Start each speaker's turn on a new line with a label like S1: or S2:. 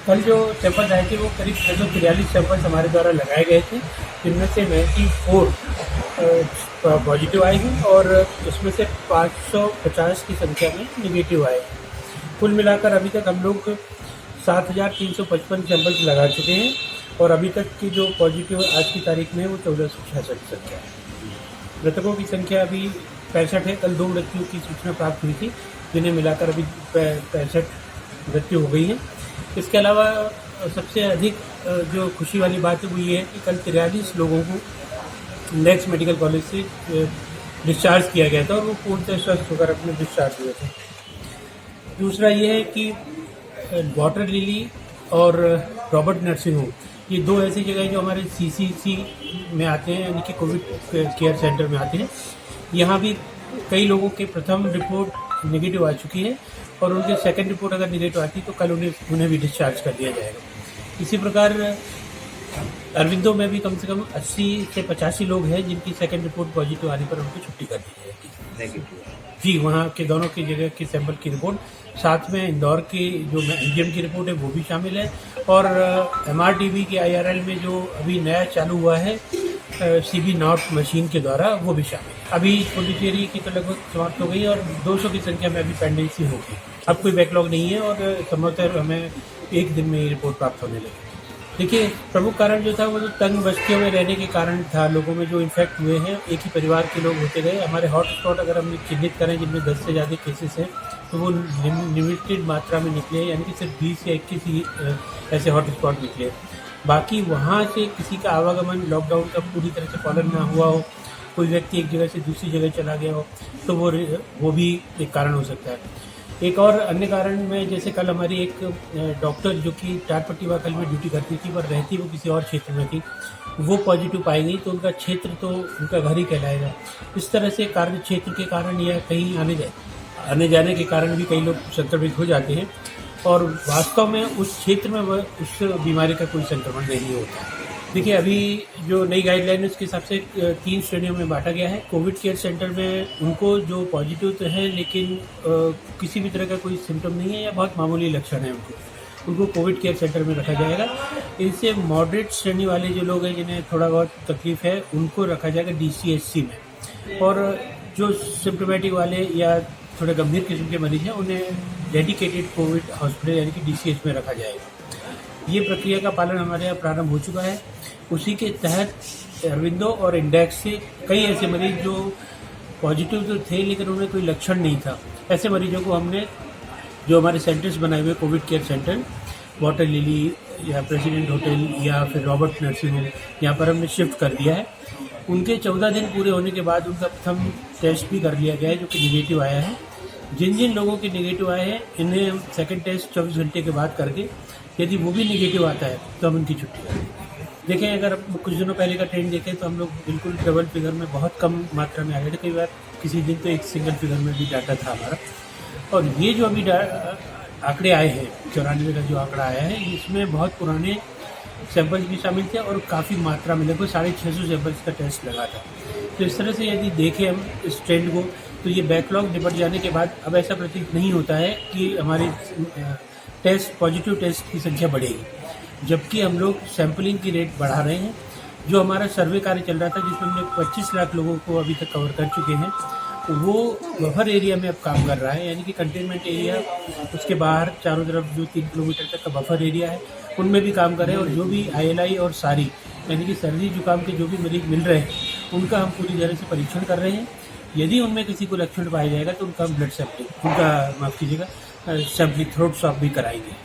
S1: कल जो सैंपल्स आए थे वो करीब 643 सैंपल्स हमारे द्वारा लगाए गए थे, जिनमें से 94 पॉजिटिव आए हैं और उसमें से 550 की संख्या में निगेटिव आए हैं। कुल मिलाकर अभी तक हम लोग 7,355 सैंपल्स लगा चुके हैं और अभी तक की जो पॉजिटिव आज की तारीख में है वो 1466 की संख्या है। मृतकों की संख्या अभी 65 है। कल 2 मृत्युओं की सूचना प्राप्त हुई थी, जिन्हें मिलाकर अभी 65 मृत्यु हो गई है। इसके अलावा सबसे अधिक जो खुशी वाली बात है वो ये है कि कल 43 लोगों को नेक्स्ट मेडिकल कॉलेज से डिस्चार्ज किया गया था और वो पूर्णतः स्वस्थ होकर अपने डिस्चार्ज हुए थे। दूसरा ये है कि वाटर लिली और रॉबर्ट नर्सिंग होम, ये 2 ऐसी जगह हैं जो हमारे सीसीसी में आते हैं, यानी कि कोविड केयर सेंटर में आते हैं। यहाँ भी कई लोगों के प्रथम रिपोर्ट नेगेटिव आ चुकी है और उनके सेकंड रिपोर्ट अगर नेगेटिव आती तो कल उन्हें भी डिस्चार्ज कर दिया जाएगा। इसी प्रकार अरविंदो में भी कम से कम 80 से 85 लोग हैं जिनकी सेकंड रिपोर्ट पॉजिटिव आने पर उनको छुट्टी कर दी जाएगी। नेगेटिव जी, वहाँ के दोनों की जगह के सैंपल की रिपोर्ट, साथ में इंदौर की जो एमजीएम की रिपोर्ट है वो भी शामिल है और एमआरटीवी के आईआरएल में जो अभी नया चालू हुआ है सीबी नॉट मशीन के द्वारा वो भी शामिल है। अभी पुडुचेरी की तो लगभग समाप्त हो गई और 200 की संख्या में अभी पेंडेंसी होगी। अब कोई बैकलॉग नहीं है और संभवतः हमें एक दिन में ये रिपोर्ट प्राप्त होने लगी। देखिए, प्रमुख कारण जो था वो तो तंग बस्तियों में रहने के कारण था। लोगों में जो इन्फेक्ट हुए हैं एक ही परिवार के लोग होते गए। हमारे हॉटस्पॉट अगर हम चिन्हित करें जिनमें 10 से ज़्यादा केसेस हैं तो वो लिमिटेड मात्रा में निकले, यानी कि सिर्फ 20 या 21 ही ऐसे हॉटस्पॉट निकले। बाकी वहाँ से किसी का आवागमन लॉकडाउन का पूरी तरह से पालन ना हुआ हो, कोई व्यक्ति एक जगह से दूसरी जगह चला गया हो तो वो भी एक कारण हो सकता है। एक और अन्य कारण में, जैसे कल हमारी एक डॉक्टर जो कि टाटपट्टी वाकल में ड्यूटी करती थी पर रहती वो किसी और क्षेत्र में थी, वो पॉजिटिव पाई गई तो उनका क्षेत्र तो उनका घर ही कहलाएगा। इस तरह से कार्य क्षेत्र के कारण या कहीं आने जाने के कारण भी कई लोग संक्रमित हो जाते हैं और वास्तव में उस क्षेत्र में उस बीमारी का कोई संक्रमण नहीं होता। देखिए, अभी जो नई गाइडलाइन है उसके हिसाब से 3 श्रेणियों में बांटा गया है। कोविड केयर सेंटर में उनको जो पॉजिटिव तो है लेकिन किसी भी तरह का कोई सिम्टम नहीं है या बहुत मामूली लक्षण है, उनको कोविड केयर सेंटर में रखा जाएगा। इनसे मॉडरेट श्रेणी वाले जो लोग हैं जिन्हें थोड़ा बहुत तकलीफ है उनको रखा जाएगा डीसीएचसी में, और जो सिम्टोमेटिक वाले या थोड़े गंभीर किस्म के मरीज हैं उन्हें डेडिकेटेड कोविड हॉस्पिटल यानी कि डीसीएच में रखा जाएगा। ये प्रक्रिया का पालन हमारे यहाँ प्रारंभ हो चुका है। उसी के तहत अरविंदो और इंडेक्स से कई ऐसे मरीज जो पॉजिटिव तो थे लेकिन उन्हें कोई लक्षण नहीं था, ऐसे मरीजों को हमने जो हमारे सेंटर्स बनाए हुए Covid care centre, water lily या प्रेसिडेंट होटल या फिर रॉबर्ट नर्सिंग होम, यहाँ पर हमने शिफ्ट कर दिया है। उनके 14 दिन पूरे होने के बाद उनका प्रथम टेस्ट भी कर लिया गया है जो कि निगेटिव आया है। जिन जिन लोगों के निगेटिव आए हैं इन्हें हम सेकेंड टेस्ट 24 घंटे के बाद करके, यदि वो भी निगेटिव आता है तो हम उनकी छुट्टी करेंगे। देखें, अगर कुछ दिनों पहले का ट्रेंड देखें तो हम लोग बिल्कुल डबल फिगर में बहुत कम मात्रा में आ गए थे। कई बार किसी दिन तो एक सिंगल फिगर में भी डाटा था हमारा। और ये जो अभी आंकड़े आए हैं, 94 का जो आंकड़ा आया है, इसमें बहुत पुराने सैंपल्स भी शामिल थे और काफ़ी मात्रा में लगभग 650 सैंपल्स का टेस्ट लगा था। तो इस तरह से यदि देखें हम इस ट्रेंड को तो ये बैकलॉग निपट जाने के बाद अब ऐसा प्रतीत नहीं होता है कि हमारी पॉजिटिव टेस्ट की संख्या बढ़ेगी, जबकि हम लोग सैंपलिंग की रेट बढ़ा रहे हैं। जो हमारा सर्वे कार्य चल रहा था जिसमें हमने 25 लाख लोगों को अभी तक कवर कर चुके हैं, वो बफर एरिया में अब काम कर रहा है, यानी कि कंटेनमेंट एरिया, उसके बाहर चारों तरफ जो 3 किलोमीटर तक का बफर एरिया है उनमें भी काम कर रहे हैं। और जो भी ILI और सारी यानी कि सर्दी जुकाम के जो भी मरीज मिल रहे हैं उनका हम पूरी तरह से परीक्षण कर रहे हैं। यदि उनमें किसी को लक्षण पाया जाएगा तो उनका हम blood sampling, sampling throat swab भी कराएंगे।